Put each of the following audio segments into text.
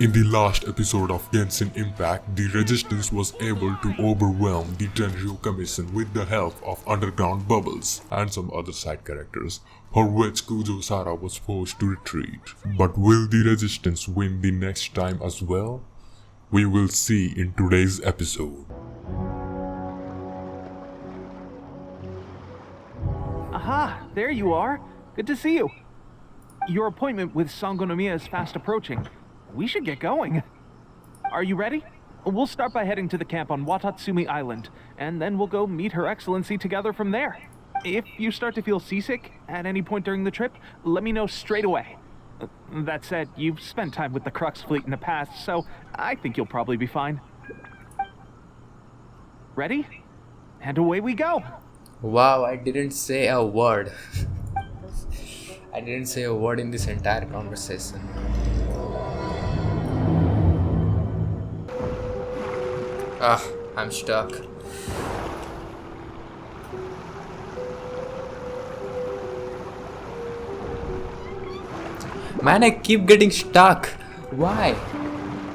In the last episode of Genshin Impact, the Resistance was able to overwhelm the Tenryu Commission with the help of underground bubbles and some other side characters, for which Kujo Sara was forced to retreat. But will the Resistance win the next time as well? We will see in today's episode. Aha, there you are. Good to see you. Your appointment with Sangonomiya is fast approaching. We should get going. Are you ready? We'll start by heading to the camp on Watatsumi Island, and then we'll go meet Her Excellency together from there. If you start to feel seasick at any point during the trip, let me know straight away. That said, you've spent time with the Crux fleet in the past, so I think you'll probably be fine. Ready? And away we go! Wow, I didn't say a word. I didn't say a word in this entire conversation. I'm stuck. Man, I keep getting stuck. Why?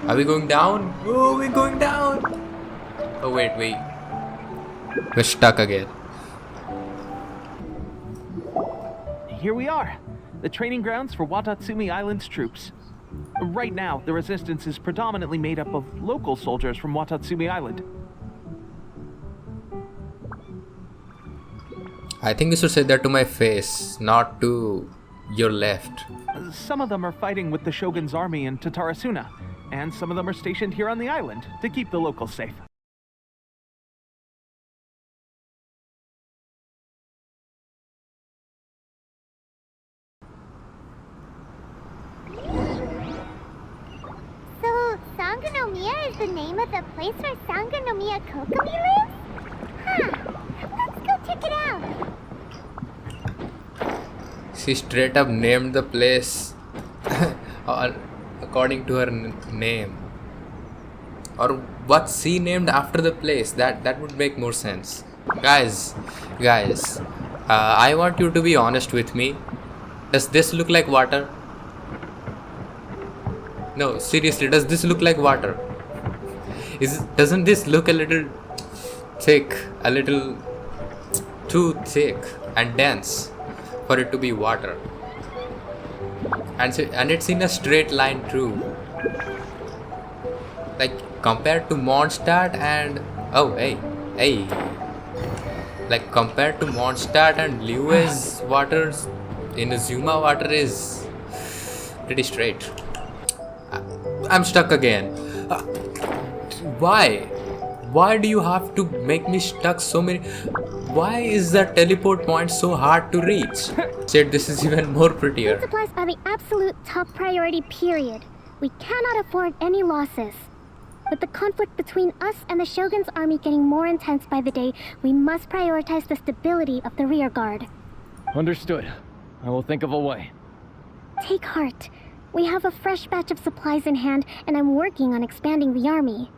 Are we going down? Oh, we're going down. Oh, wait. We're stuck again. Here we are, the training grounds for Watatsumi Island's troops. Right now, the Resistance is predominantly made up of local soldiers from Watatsumi Island. I think you should say that to my face, not to your left. Some of them are fighting with the Shogun's army in Tatarasuna, and some of them are stationed here on the island to keep the locals safe. Sangonomiya is the name of the place where Sangonomiya Kokomi lives? Huh. Let's go check it out. She straight up named the place according to her name. Or what she named after the place. That would make more sense. Guys, I want you to be honest with me. Does this look like water? No, seriously, does this look like water? Doesn't this look a little thick, a little too thick and dense for it to be water? And it's in a straight line too. Like compared to Mondstadt and like compared to Mondstadt and Lewis waters, Inazuma water is pretty straight. I'm stuck again. Why? Why do you have to make me stuck so many? Why is that teleport point so hard to reach? Said this is even more prettier. Food supplies are the absolute top priority, period. We cannot afford any losses. With the conflict between us and the Shogun's army getting more intense by the day, we must prioritize the stability of the rear guard. Understood. I will think of a way. Take heart. We have a fresh batch of supplies in hand, and I'm working on expanding the army.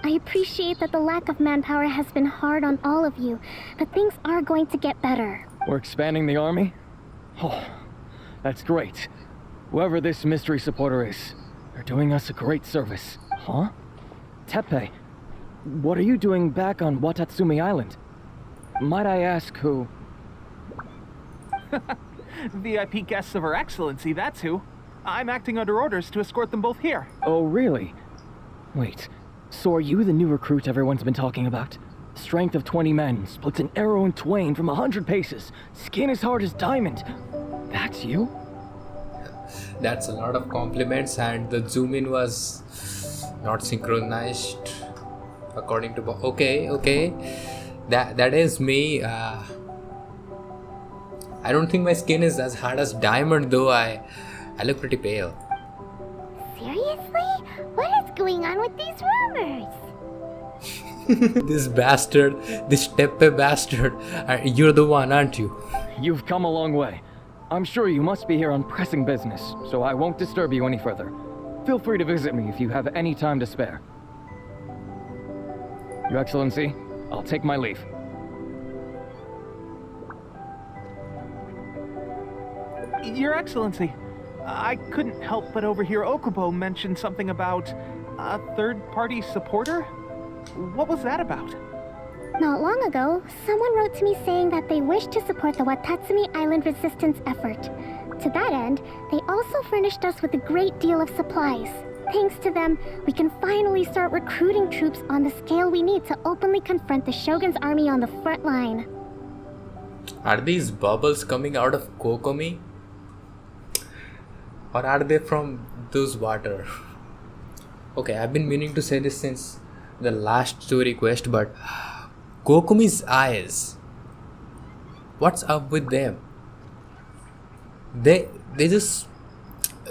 I appreciate that the lack of manpower has been hard on all of you, but things are going to get better. We're expanding the army? Oh, that's great. Whoever this mystery supporter is, they're doing us a great service. Huh? Teppei, what are you doing back on Watatsumi Island? Might I ask who? VIP guests of Her Excellency, that's who. I'm acting under orders to escort them both here. Oh, really? Wait, so are you the new recruit everyone's been talking about? Strength of 20 men, splits an arrow in twain from 100 paces, skin as hard as diamond. That's you? That's a lot of compliments, and the zoom in was not synchronized according to... Okay. That is me. I don't think my skin is as hard as diamond, though. I look pretty pale. Seriously? What is going on with these rumors? This bastard, this Teppei bastard. You're the one, aren't you? You've come a long way. I'm sure you must be here on pressing business, so I won't disturb you any further. Feel free to visit me if you have any time to spare. Your Excellency, I'll take my leave. Your Excellency, I couldn't help but overhear Okubo mention something about a third-party supporter. What was that about? Not long ago, someone wrote to me saying that they wish to support the Watatsumi Island resistance effort. To that end, they also furnished us with a great deal of supplies. Thanks to them, we can finally start recruiting troops on the scale we need to openly confront the Shogun's army on the front line. Are these bubbles coming out of Kokomi? Or are they from those water? Okay, I've been meaning to say this since the last story quest, but Kokomi's eyes. What's up with them? They just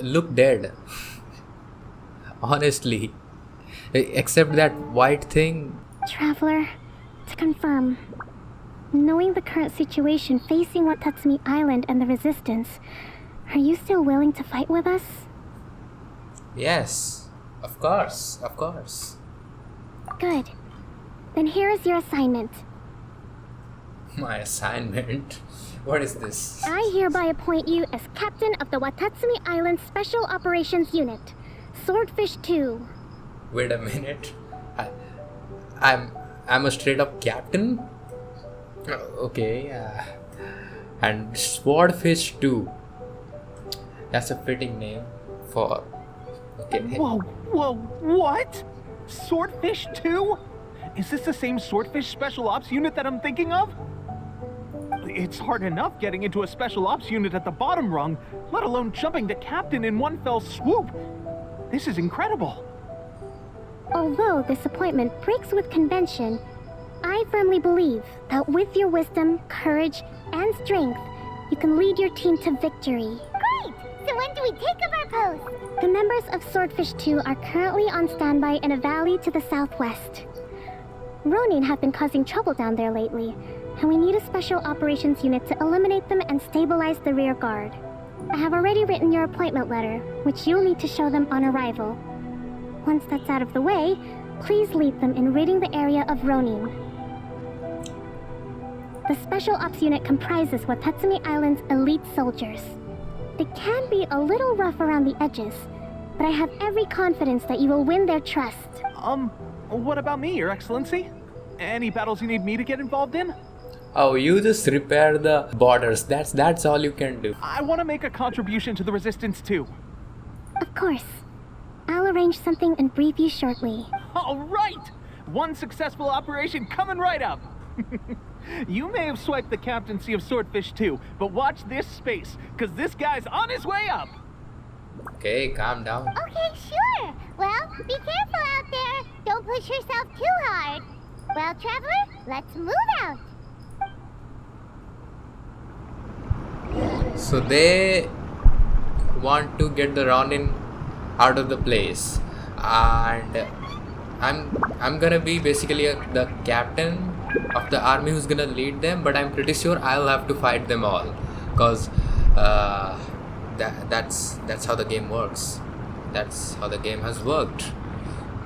look dead. Honestly. Except that white thing. Traveler, to confirm, knowing the current situation facing Watatsumi Island and the resistance, are you still willing to fight with us? Yes, of course, of course. Good. Then here is your assignment. My assignment? What is this? I hereby appoint you as captain of the Watatsumi Island Special Operations Unit, Swordfish 2. Wait a minute. I'm a straight up captain? Okay. And Swordfish 2. That's a fitting name for... Okay. Whoa, what? Swordfish 2? Is this the same Swordfish Special Ops unit that I'm thinking of? It's hard enough getting into a Special Ops unit at the bottom rung, let alone jumping to captain in one fell swoop. This is incredible. Although this appointment breaks with convention, I firmly believe that with your wisdom, courage, and strength, you can lead your team to victory. Great! So when do we take up our post? The members of Swordfish 2 are currently on standby in a valley to the southwest. Ronin have been causing trouble down there lately, and we need a special operations unit to eliminate them and stabilize the rear guard. I have already written your appointment letter, which you'll need to show them on arrival. Once that's out of the way, please lead them in ridding the area of Ronin. The Special Ops unit comprises Watatsumi Island's elite soldiers. They can be a little rough around the edges, but I have every confidence that you will win their trust. What about me, Your Excellency? Any battles you need me to get involved in? Oh, you just repair the borders. That's all you can do. I want to make a contribution to the Resistance too. Of course. I'll arrange something and brief you shortly. All right! One successful operation coming right up. You may have swiped the captaincy of Swordfish 2, but watch this space, because this guy's on his way up. Okay, calm down. Okay, sure. Well, be careful out there. Don't push yourself too hard. Well, traveler, let's move out. So they want to get the Ronin out of the place, and I'm gonna be basically the captain of the army who's gonna lead them, but I'm pretty sure I'll have to fight them all, cause that's how the game works. That's how the game has worked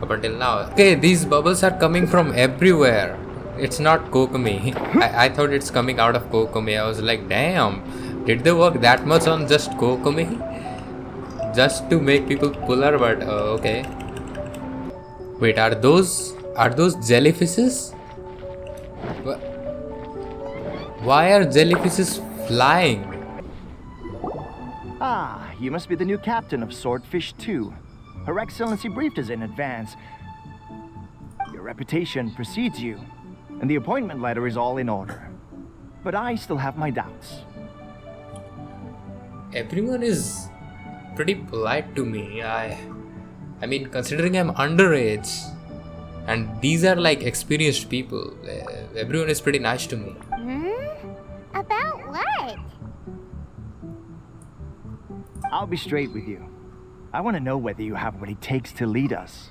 up until now. Okay, these bubbles are coming from everywhere. It's not Kokomi. I thought it's coming out of Kokomi. I was like, damn, did they work that much on just Kokomi? Just to make people puller, but okay. Wait, are those jellyfishes? Why are jellyfishes flying? Ah, you must be the new captain of Swordfish 2. Her Excellency briefed us in advance. Your reputation precedes you, and the appointment letter is all in order. But I still have my doubts. Everyone is pretty polite to me. I mean, considering I'm underage, and these are like experienced people, everyone is pretty nice to me. About what? I'll be straight with you. I want to know whether you have what it takes to lead us.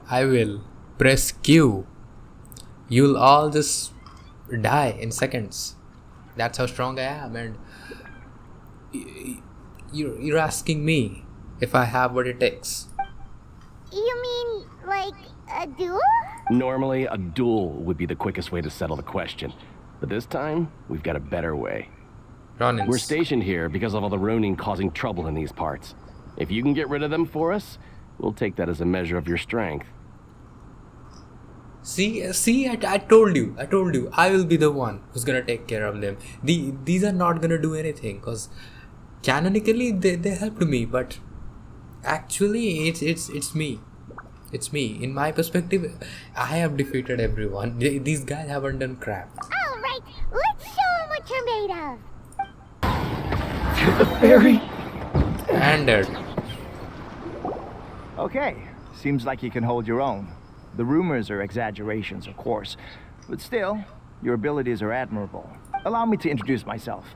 I will press Q. You'll all just die in seconds. That's how strong I am, and you're asking me if I have what it takes. You mean, like, a duel? Normally, a duel would be the quickest way to settle the question. But this time, we've got a better way. Ronins. We're stationed here because of all the Ronin causing trouble in these parts. If you can get rid of them for us, we'll take that as a measure of your strength. See, I told you, I will be the one who's gonna take care of them. These are not gonna do anything, cause canonically they helped me, but actually it's me. It's me. In my perspective, I have defeated everyone. These guys haven't done crap. All right, let's show them what you're made of. The fairy! And Okay, seems like you can hold your own. The rumors are exaggerations, of course, but still, your abilities are admirable. Allow me to introduce myself.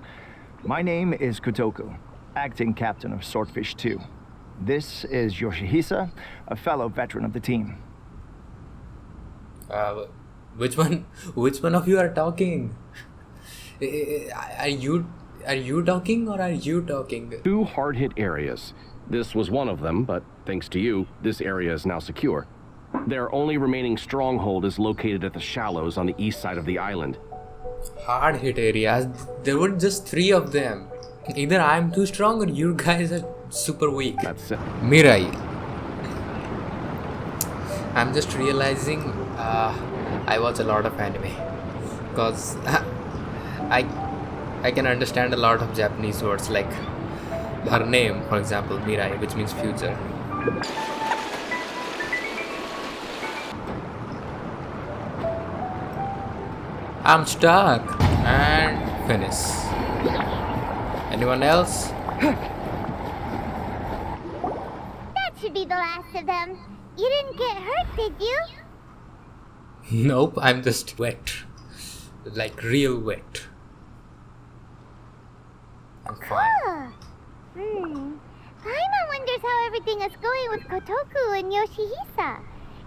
My name is Kotoku, acting captain of Swordfish 2. This is Yoshihisa, a fellow veteran of the team. which one of you are talking? Are you talking or are you talking? 2 hard-hit areas. This was one of them, but thanks to you, this area is now secure. Their only remaining stronghold is located at the shallows on the east side of the island. Hard hit areas. There were just 3 of them. Either I'm too strong or you guys are super weak. That's it. Mirai. I'm just realizing I watch a lot of anime because I can understand a lot of Japanese words, like her name, for example, Mirai, which means future. I'm stuck and finish. Anyone else? That should be the last of them. You didn't get hurt, did you? Nope, I'm just wet. Like real wet. I'm fine. Huh. Paimon wonders how everything is going with Kotoku and Yoshihisa.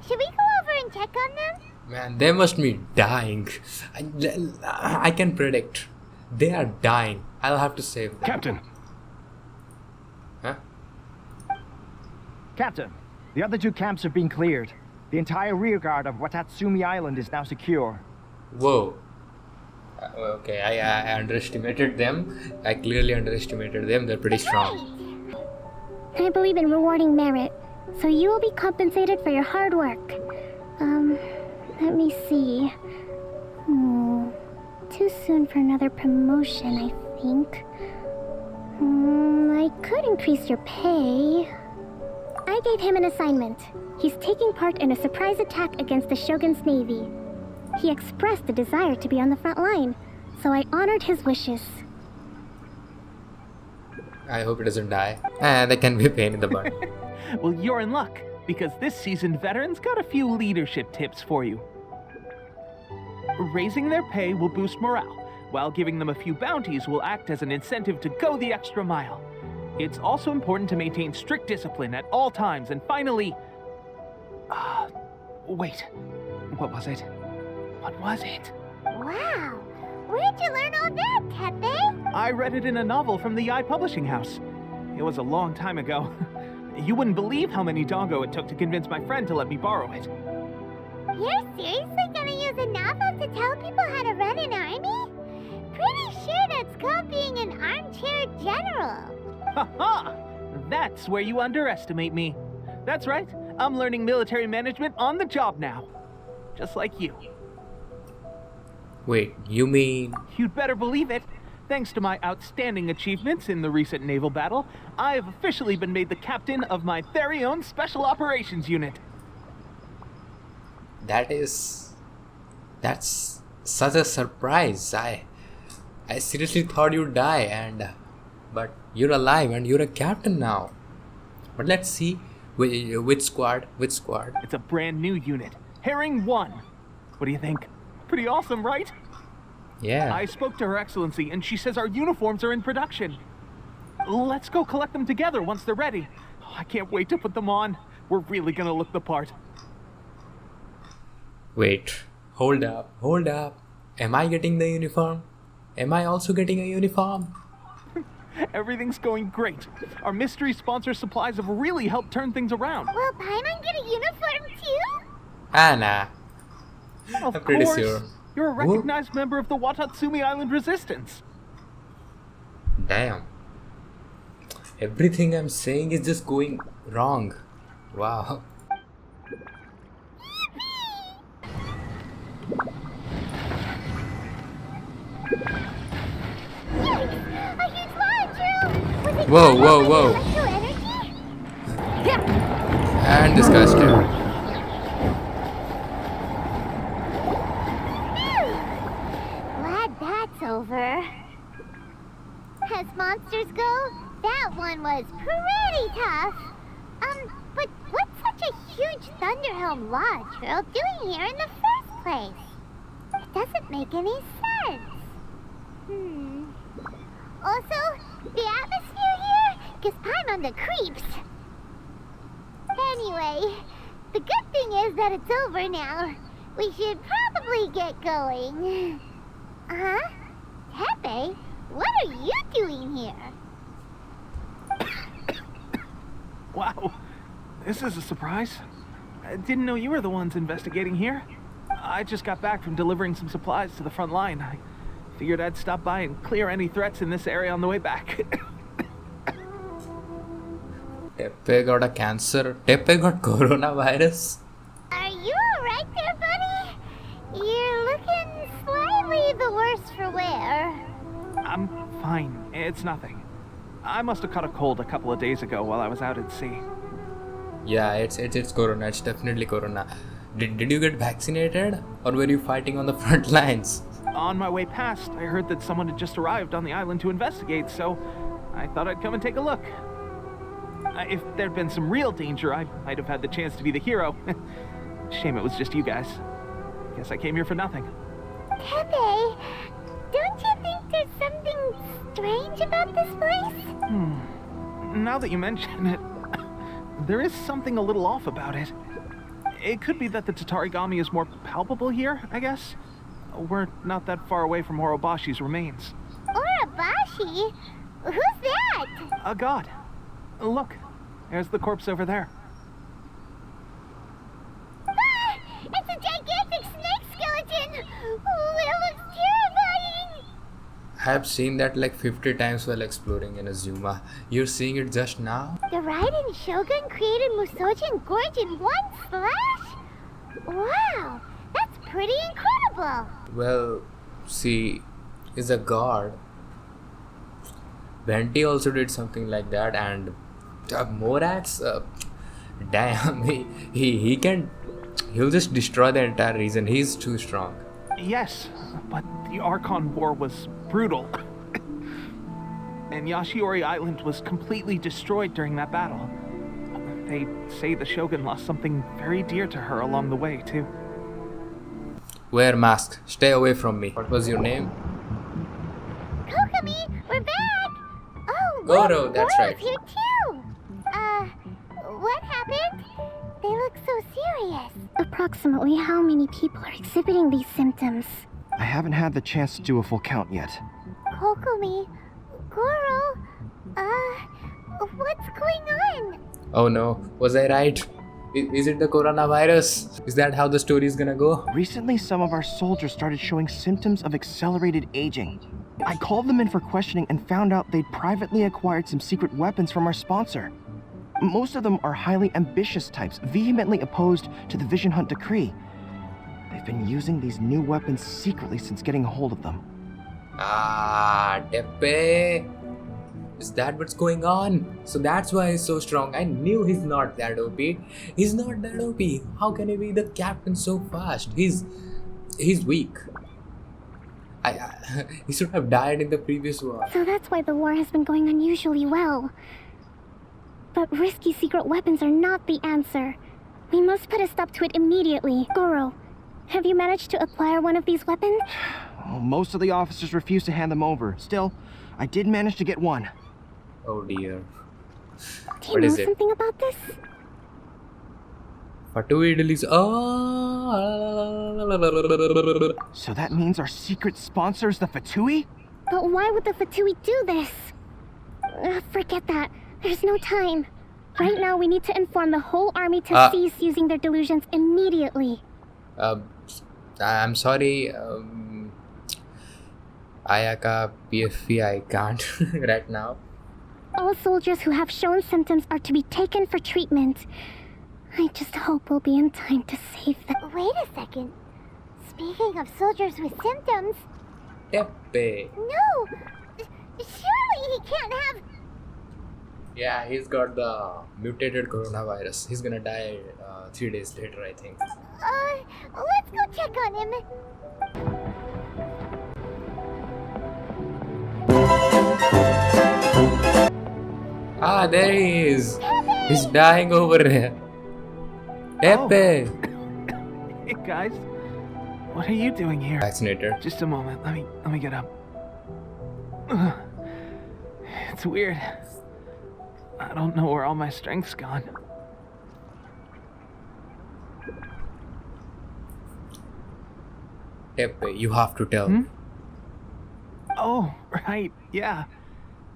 Should we go over and check on them? Man, they must be dying. I can predict. They are dying. I'll have to save them. Captain! Huh? Captain, the other 2 camps have been cleared. The entire rearguard of Watatsumi Island is now secure. Whoa. Okay, I underestimated them. I clearly underestimated them. They're pretty strong. I believe in rewarding merit, so you will be compensated for your hard work. Let me see. Too soon for another promotion, I think. I could increase your pay. I gave him an assignment. He's taking part in a surprise attack against the Shogun's navy. He expressed a desire to be on the front line, so I honored his wishes. I hope it doesn't die. That can be a pain in the butt. Well, you're in luck, because this seasoned veteran's got a few leadership tips for you. Raising their pay will boost morale, while giving them a few bounties will act as an incentive to go the extra mile. It's also important to maintain strict discipline at all times, and finally... wait. What was it? What was it? Wow! Where'd you learn all that, Tepe? I read it in a novel from the Yai Publishing House. It was a long time ago. You wouldn't believe how many dongo it took to convince my friend to let me borrow it. You're seriously gonna use a novel to tell people how to run an army? Pretty sure that's called being an armchair general. Ha ha! That's where you underestimate me. That's right. I'm learning military management on the job now. Just like you. Wait, you mean... You'd better believe it. Thanks to my outstanding achievements in the recent naval battle, I have officially been made the captain of my very own Special Operations Unit. That's such a surprise. I seriously thought you'd die, but you're alive and you're a captain now. But let's see which squad. It's a brand new unit, Herring 1. What do you think? Pretty awesome, right? Yeah. I spoke to Her Excellency, and she says our uniforms are in production. Let's go collect them together once they're ready. Oh, I can't wait to put them on. We're really gonna look the part. Wait, hold up. Am I getting the uniform? Am I also getting a uniform? Everything's going great. Our mystery sponsor supplies have really helped turn things around. Will Paimon get a uniform too? Nah. Of I'm pretty course. sure. You're a recognized member of the Watatsumi Island Resistance. Damn. Everything I'm saying is just going wrong. Wow. A huge launcher! Was it Whoa, whoa, whoa. electro energy? And this guy's dead. Glad that's over. As monsters go, that one was pretty tough. But what's such a huge Thunderhelm Lodge Trail doing here in the first place? It doesn't make any sense. Also, the atmosphere here gives Paimon the creeps. Anyway, the good thing is that it's over now. We should probably get going. Huh? Tepe, what are you doing here? Wow, this is a surprise. I didn't know you were the ones investigating here. I just got back from delivering some supplies to the front line. I figured I'd stop by and clear any threats in this area on the way back. Tepe got a cancer. Tepe got coronavirus. Are you alright there, buddy? You're looking slightly the worse for wear. I'm fine. It's nothing. I must have caught a cold a couple of days ago while I was out at sea. Yeah, it's corona. It's definitely corona. Did you get vaccinated, or were you fighting on the front lines? On my way past, I heard that someone had just arrived on the island to investigate, so I thought I'd come and take a look. If there'd been some real danger, I might have had the chance to be the hero. Shame it was just you guys. Guess I came here for nothing. Pepe, don't you think there's something strange about this place? Now that you mention it, there is something a little off about it. It could be that the Tatarigami is more palpable here, I guess. We're not that far away from Horobashi's remains. Urabashi? Who's that? A god. Look, there's the corpse over there. Ah, it's a gigantic snake skeleton! Oh, it looks terrifying! I have seen that like 50 times while exploring in Azuma. You're seeing it just now? The Raiden Shogun created Musojin Gorge in one splash? Wow, that's pretty incredible! Well, see, is a god. Venti also did something like that, and Morax, damn, he'll just destroy the entire region. He's too strong. Yes, but the Archon War was brutal. And Yashiori Island was completely destroyed during that battle. They say the Shogun lost something very dear to her along the way, too. Wear mask. Stay away from me. What was your name? Kokomi, we're back! Oh, Goro, look, that's Goro's right. here too! What happened? They look so serious. Approximately how many people are exhibiting these symptoms? I haven't had the chance to do a full count yet. Kokomi, Goro, what's going on? Oh no, was I right? Is it the coronavirus? Is that how the story is gonna go? Recently, some of our soldiers started showing symptoms of accelerated aging. I called them in for questioning and found out they'd privately acquired some secret weapons from our sponsor. Most of them are highly ambitious types, vehemently opposed to the Vision Hunt decree. They've been using these new weapons secretly since getting a hold of them. Ah, Tepe. Is that what's going on? So that's why he's so strong. I knew he's not that OP. He's not that OP. How can he be the captain so fast? He's weak. He should have died in the previous war. So that's why the war has been going unusually well. But risky secret weapons are not the answer. We must put a stop to it immediately. Goro, have you managed to acquire one of these weapons? Well, most of the officers refuse to hand them over. Still, I did manage to get one. Oh dear. Do you What know is it? something about this? Fatui Idlis. Oh. So that means our secret sponsor is the Fatui? But why would the Fatui do this? Forget that. There's no time. Right now, we need to inform the whole army to cease using their delusions immediately. I'm sorry, Ayaka PFP, I can't right now. All soldiers who have shown symptoms are to be taken for treatment. I just hope we'll be in time to save them. Wait a second. Speaking of soldiers with symptoms, Teppe. no! Surely he can't have... Yeah, he's got the mutated coronavirus. He's gonna die 3 days later, I think. Let's go check on him. Ah, there he is. He's dying over here. Teppe. Hey guys, what are you doing here? Vaccinator. Just a moment. Let me get up. Ugh. It's weird. I don't know where all my strength's gone. Teppe, you have to tell. Oh, right. Yeah.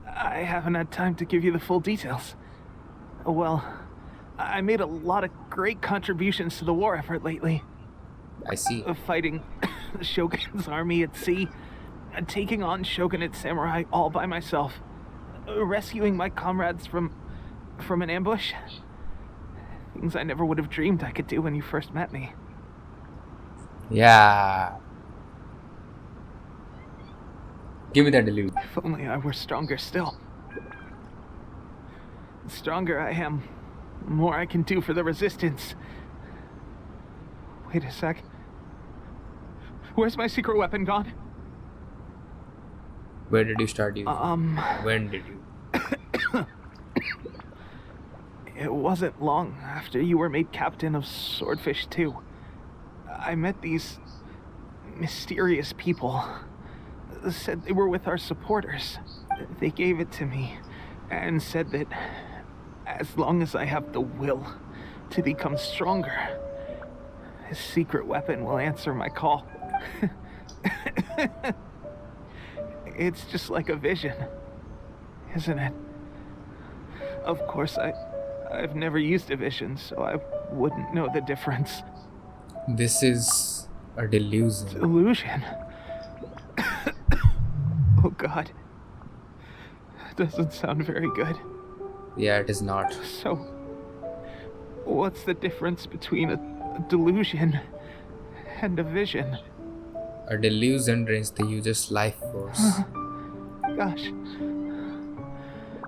I haven't had time to give you the full details. Well, I made a lot of great contributions to the war effort lately. I see. Fighting the Shogun's army at sea, taking on Shogunate samurai all by myself, rescuing my comrades from an ambush. Things I never would have dreamed I could do when you first met me. Yeah. Give me that deluge. If only I were stronger still. The stronger I am, the more I can do for the resistance. Wait a sec. Where's my secret weapon gone? Where did you start using? When did you? It wasn't long after you were made captain of Swordfish 2. I met these mysterious people. Said they were with our supporters. They gave it to me and said that as long as I have the will to become stronger, his secret weapon will answer my call. It's just like a vision, isn't it? Of course, I've never used a vision, so I wouldn't know the difference. This is a delusion. Illusion? Oh God. Doesn't sound very good. Yeah, it is not. So, what's the difference between a delusion and a vision? A delusion drains the user's life force. Gosh.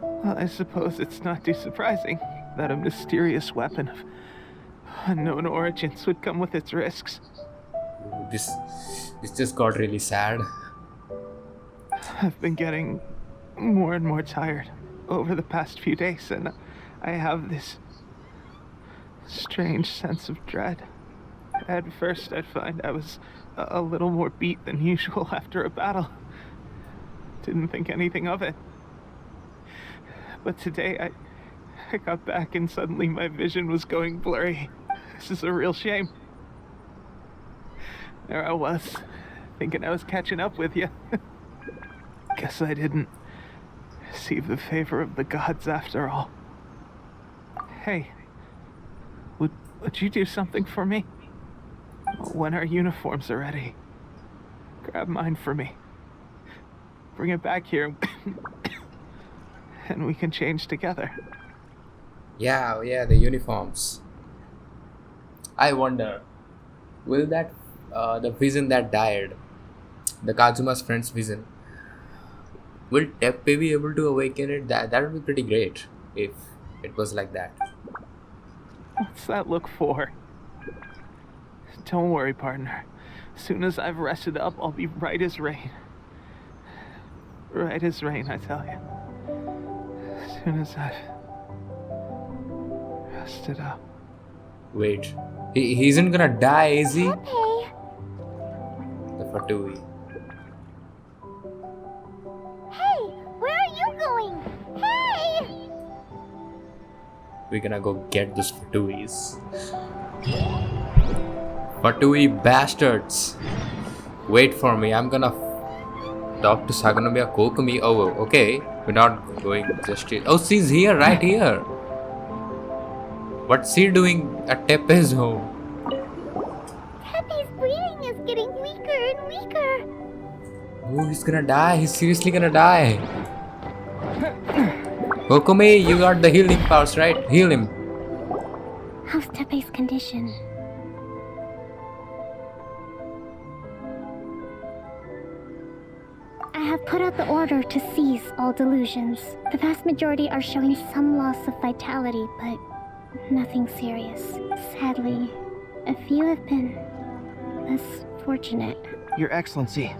Well, I suppose it's not too surprising that a mysterious weapon of unknown origins would come with its risks. This just got really sad. I've been getting more and more tired over the past few days, and I have this strange sense of dread. At first, I'd find I was a little more beat than usual after a battle. Didn't think anything of it. But today, I got back and suddenly my vision was going blurry. This is a real shame. There I was, thinking I was catching up with you. Guess I didn't receive the favor of the gods after all. Hey, would you do something for me? When our uniforms are ready, grab mine for me. Bring it back here, and we can change together. Yeah, the uniforms. I wonder, will that the vision that died, the Kazuma's friend's vision, will Teppe be able to awaken it? That would be pretty great if it was like that. What's that look for? Don't worry, partner. As soon as I've rested up, I'll be right as rain. Right as rain, I tell you. As soon as I've rested up. Wait, he isn't gonna die, is he? Pepe! The Fatui. Hey, where are you going? Hey! We're gonna go get those Fatuis. Fatui bastards! Wait for me, I'm gonna talk to Sagonomiya Kokumi. Oh, okay. We're not going just yet. Oh, she's here, right here. What's she doing at Teppe's home? Pepe's breathing is Oh, he's gonna die. He's seriously gonna die. Okumi, you got the healing powers, right? Heal him. How's Tepe's condition? I have put out the order to cease all delusions. The vast majority are showing some loss of vitality, but nothing serious. Sadly, a few have been less fortunate. Your Excellency,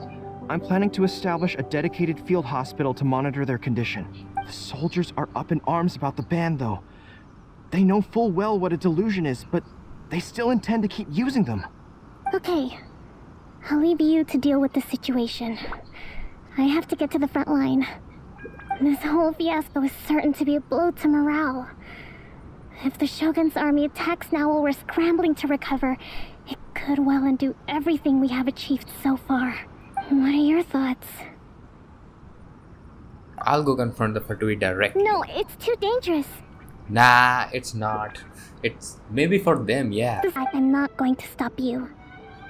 I'm planning to establish a dedicated field hospital to monitor their condition. The soldiers are up in arms about the ban, though. They know full well what a delusion is, but they still intend to keep using them. Okay, I'll leave you to deal with the situation. I have to get to the front line. This whole fiasco is certain to be a blow to morale. If the Shogun's army attacks now while we're scrambling to recover, it could well undo everything we have achieved so far. What are your thoughts? I'll go confront the Fatui directly. No, it's too dangerous. Nah, it's not. It's maybe for them, yeah. I'm not going to stop you.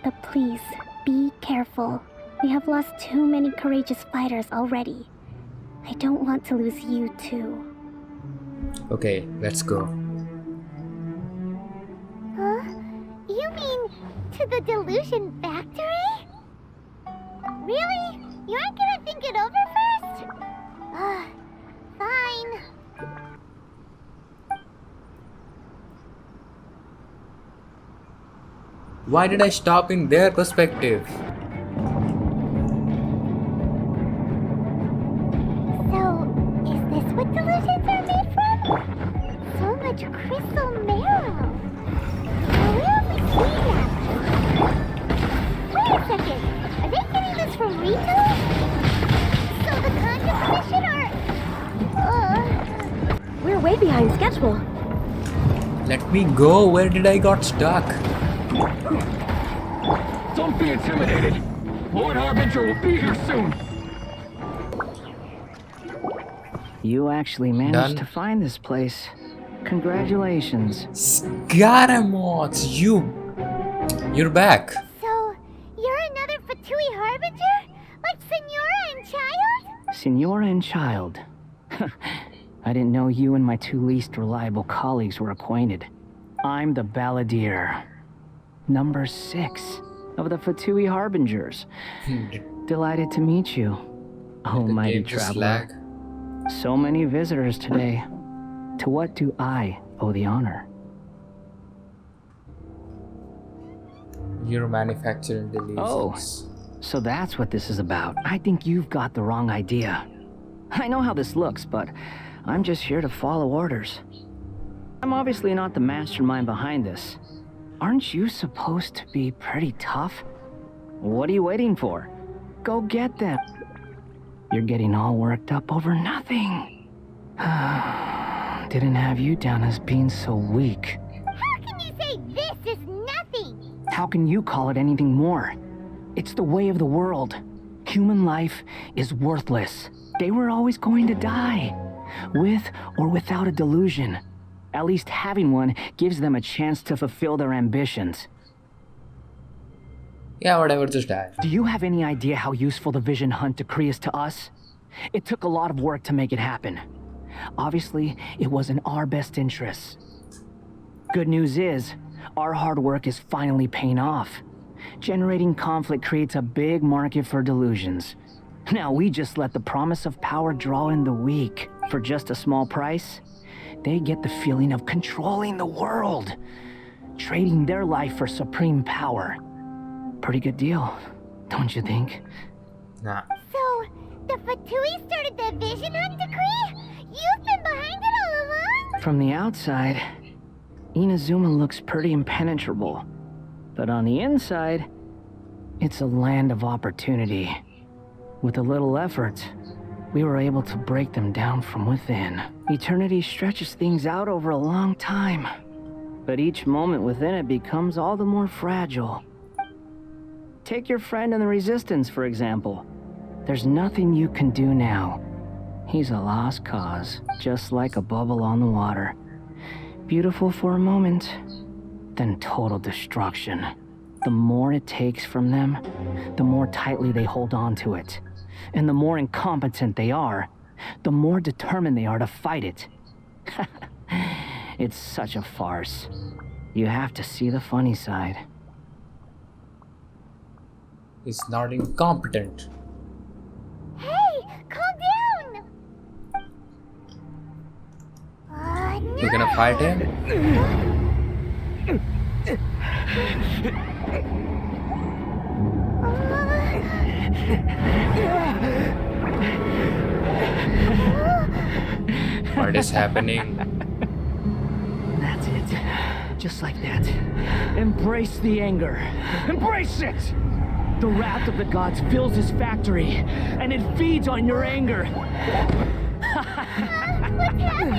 But please, be careful. We have lost too many courageous fighters already. I don't want to lose you too. Okay, let's go. Huh? You mean to the delusion factory? Really? You aren't gonna think it over first? Fine. Why did I stop in their perspective? So, is this what delusions are made from? So much crystal marrow. Now, where have we seen that? Wait a second. Are they getting this from Rito? So the Conga Commission are... We're way behind schedule. Let me go. Where did I got stuck? Don't be intimidated. Lord Harbinger will be here soon. You actually managed Done. to find this place. Congratulations. Scaramots, you're back. So, you're another Fatui Harbinger? Like Senora and Child? Senora and Child. I didn't know you and my two least reliable colleagues were acquainted. I'm the Balladeer. Number 6 of the Fatui Harbingers. Delighted to meet you. Oh, The mighty game just traveler. lag. So many visitors today. To what do I owe the honor? You're manufacturing delusions. So that's what this is about. I think you've got the wrong idea. I know how this looks, but I'm just here to follow orders. I'm obviously not the mastermind behind this. Aren't you supposed to be pretty tough? What are you waiting for? Go get them. You're getting all worked up over nothing. Didn't have you down as being so weak. How can you say this is nothing? How can you call it anything more? It's the way of the world. Human life is worthless. They were always going to die, with or without a delusion. At least having one gives them a chance to fulfill their ambitions. Yeah, whatever, just die. Do you have any idea how useful the Vision Hunt decree is to us? It took a lot of work to make it happen. Obviously, it was in our best interests. Good news is, our hard work is finally paying off. Generating conflict creates a big market for delusions. Now we just let the promise of power draw in the weak. For just a small price, they get the feeling of controlling the world, trading their life for supreme power. Pretty good deal, don't you think? Nah. So, the Fatui started the Vision Hunt decree? You've been behind it all along? From the outside, Inazuma looks pretty impenetrable. But on the inside, it's a land of opportunity. With a little effort, we were able to break them down from within. Eternity stretches things out over a long time, but each moment within it becomes all the more fragile. Take your friend in the Resistance, for example. There's nothing you can do now. He's a lost cause, just like a bubble on the water. Beautiful for a moment, then total destruction. The more it takes from them, the more tightly they hold on to it. And the more incompetent they are, the more determined they are to fight it. It's such a farce. You have to see the funny side. He's not incompetent. Hey, calm down! No. You're gonna fight him? What is happening? That's it. Just like that. Embrace the anger. Embrace it! The wrath of the gods fills his factory, and it feeds on your anger. What's happening?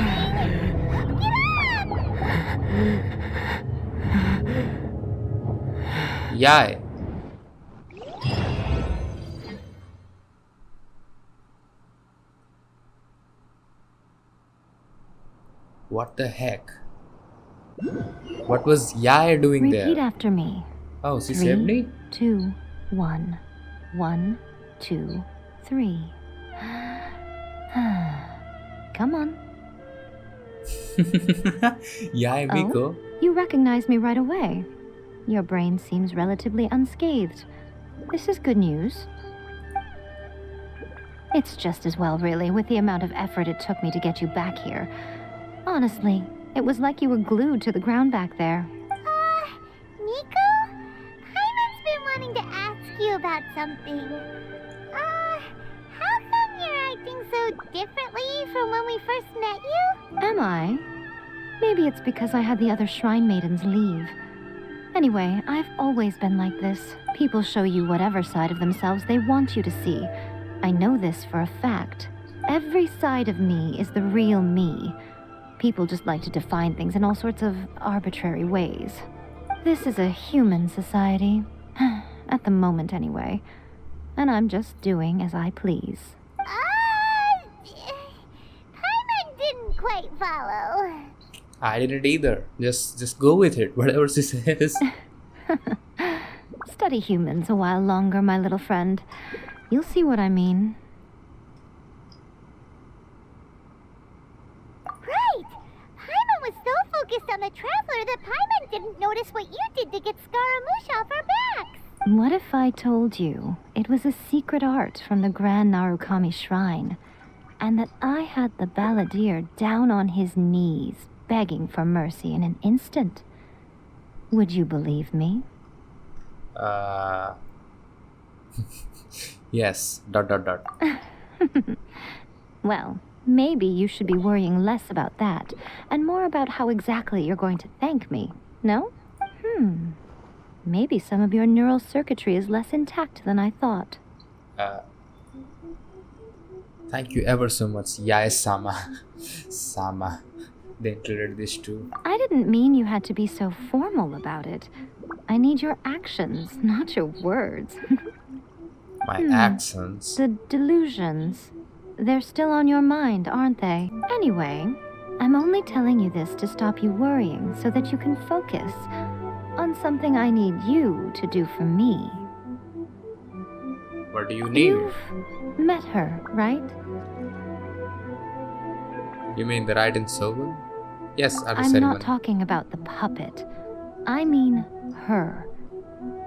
Yai. What the heck? What was Yai doing Repeat there? after me. Oh, she saved me? 2, 1. 1, 2, 3. Come on. Yai Miko. You recognize me right away. Your brain seems relatively unscathed. This is good news. It's just as well, really, with the amount of effort it took me to get you back here. Honestly, it was like you were glued to the ground back there. Nico? Paimon's been wanting to ask you about something. How come you're acting so differently from when we first met you? Am I? Maybe it's because I had the other shrine maidens leave. Anyway, I've always been like this. People show you whatever side of themselves they want you to see. I know this for a fact. Every side of me is the real me. People just like to define things in all sorts of arbitrary ways. This is a human society. At the moment, anyway. And I'm just doing as I please. Paimon didn't quite follow. I didn't either. Just go with it. Whatever she says. Study humans a while longer, my little friend. You'll see what I mean. Right! Paimon was so focused on the Traveler that Paimon didn't notice what you did to get Scaramouche off our backs. What if I told you it was a secret art from the Grand Narukami Shrine, and that I had the balladeer down on his knees, begging for mercy in an instant? Would you believe me? Yes. ... Well, maybe you should be worrying less about that, and more about how exactly you're going to thank me, no? Maybe some of your neural circuitry is less intact than I thought. Thank you ever so much, Yai-sama. Sama. They included this too. I didn't mean you had to be so formal about it. I need your actions, not your words. My accents. The delusions. They're still on your mind, aren't they? Anyway, I'm only telling you this to stop you worrying so that you can focus on something I need you to do for me. What do you need? You've met her, right? You mean the Raiden Shogun? Yes, at the I'm ceremony. not talking about the puppet. I mean her.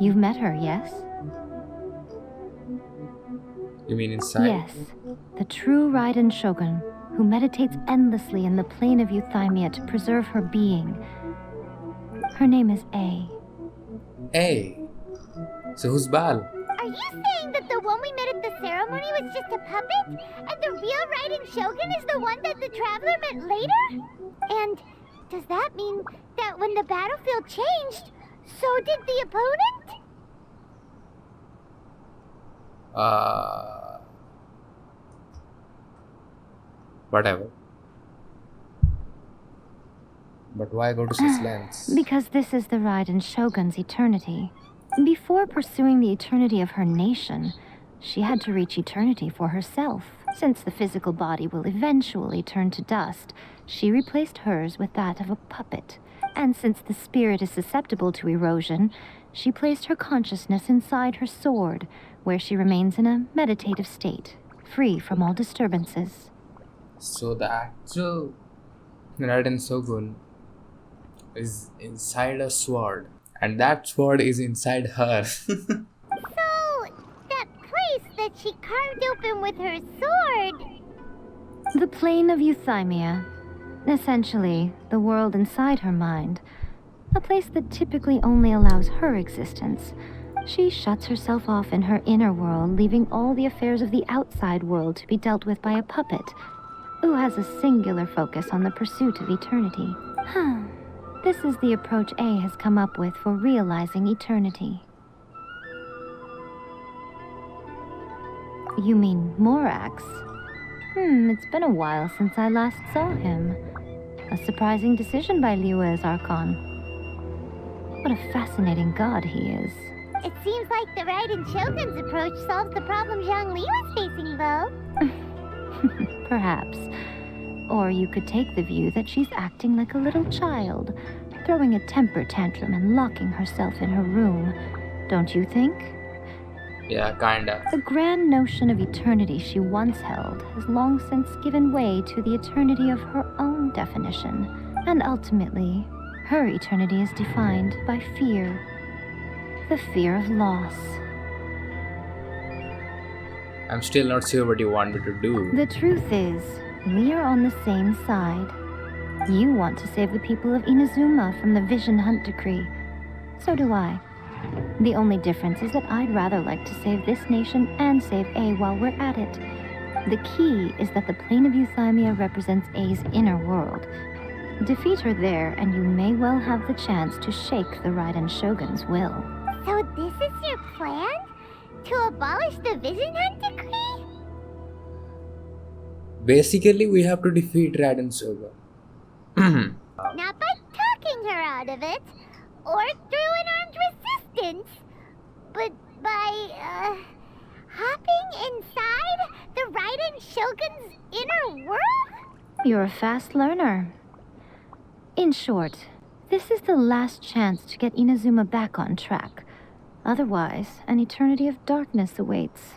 You've met her, yes? You mean inside? Yes, the true Raiden Shogun, who meditates endlessly in the plane of Euthymia to preserve her being. Her name is A. Hey. So who's Bal? Are you saying that the one we met at the ceremony was just a puppet? And the real Raiden Shogun is the one that the Traveler met later? And does that mean that when the battlefield changed, so did the opponent? Whatever. But why go to such lengths? Because this is the Raiden Shogun's eternity. Before pursuing the eternity of her nation, she had to reach eternity for herself. Since the physical body will eventually turn to dust, she replaced hers with that of a puppet. And since the spirit is susceptible to erosion, she placed her consciousness inside her sword, where she remains in a meditative state, free from all disturbances. So the actual Raiden Shogun is inside a sword, and that sword is inside her. So, that place that she carved open with her sword. The plane of euthymia. Essentially, the world inside her mind. A place that typically only allows her existence. She shuts herself off in her inner world, leaving all the affairs of the outside world to be dealt with by a puppet, who has a singular focus on the pursuit of eternity. This is the approach A has come up with for realizing eternity. You mean Morax? It's been a while since I last saw him. A surprising decision by Liu's Archon. What a fascinating god he is. It seems like the Raiden Shogun's approach solves the problem Zhang Li was facing, though. Perhaps. Or you could take the view that she's acting like a little child, throwing a temper tantrum and locking herself in her room. Don't you think? Yeah, kinda. The grand notion of eternity she once held has long since given way to the eternity of her own definition. And ultimately, her eternity is defined by fear. The fear of loss. I'm still not sure what you want me to do. The truth is, we are on the same side. You want to save the people of Inazuma from the Vision Hunt decree. So do I. The only difference is that I'd rather like to save this nation and save A while we're at it. The key is that the plane of euthymia represents A's inner world. Defeat her there, and you may well have the chance to shake the Raiden Shogun's will. So this is your plan? To abolish the Vision Hunt decree? Basically, we have to defeat Raiden Shogun. Not by talking her out of it, or through an armed resistance, but by, hopping inside the Raiden Shogun's inner world? You're a fast learner. In short, this is the last chance to get Inazuma back on track. Otherwise, an eternity of darkness awaits.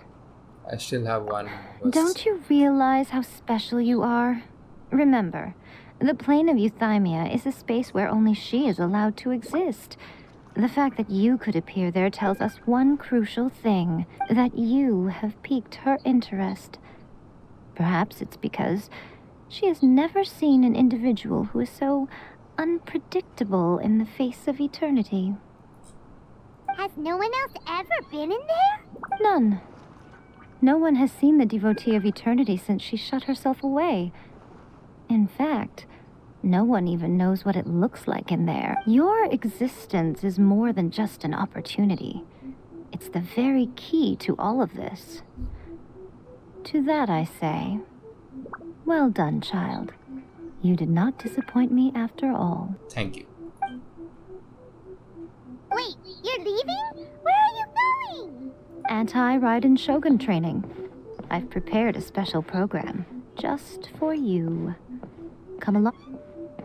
I still have one. Don't you realize how special you are? Remember, the plane of euthymia is a space where only she is allowed to exist. The fact that you could appear there tells us one crucial thing, that you have piqued her interest. Perhaps it's because she has never seen an individual who is so unpredictable in the face of eternity. Has no one else ever been in there? None. No one has seen the devotee of eternity since she shut herself away. In fact, no one even knows what it looks like in there. Your existence is more than just an opportunity. It's the very key to all of this. To that I say, well done, child. You did not disappoint me after all. Thank you. Wait, you're leaving? Where are you going? Anti-Raiden Shogun training. I've prepared a special program just for you. Come along.